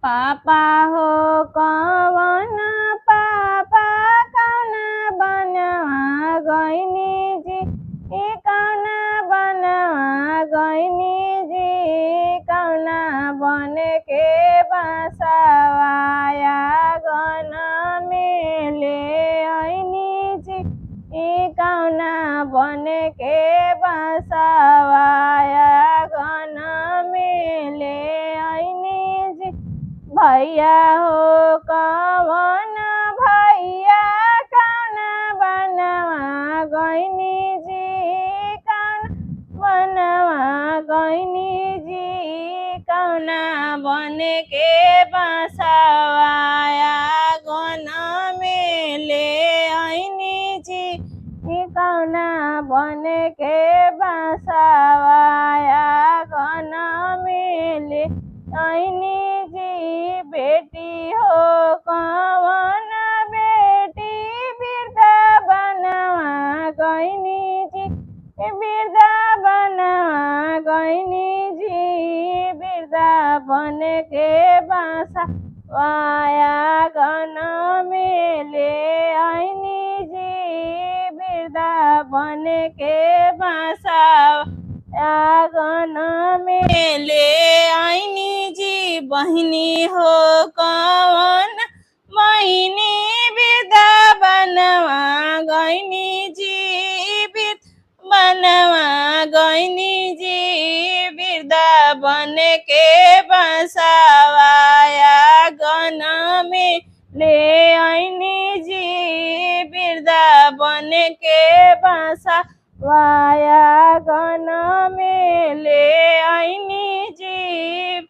पापा हो कवन पापा कौन बनवा गइनी जी कौन बनवा गइनी जी कौन बन के बसवाया गन में ले आइनी जी कौन बन के बसवाया गन में ले आइनी जी भैया हो कवन भैया कौन बनवा गइनी जी कौन बनवा गइनी जी कौन बन के बसवाया गन में ले आइनी जी कौन बन के बसवाया गन में ले आइनी जी बेटी हो कवन बेटी वृद्धा बनवा गइनी जी वृद्धा बनवा गइनी जी वृद्धा बन के बसवाया गन में ले आइनी जी वृद्धा बन के बसवाया गन में ले आइनी जी बहिनी हो कवन बहिनी वृद्धा बनवा गइनी जी बनवा गइनी जी वृद्धा बन के बसवाया गन में ले आइनी जी वृद्धा बन के बसवाया गन में ले आइनी जी।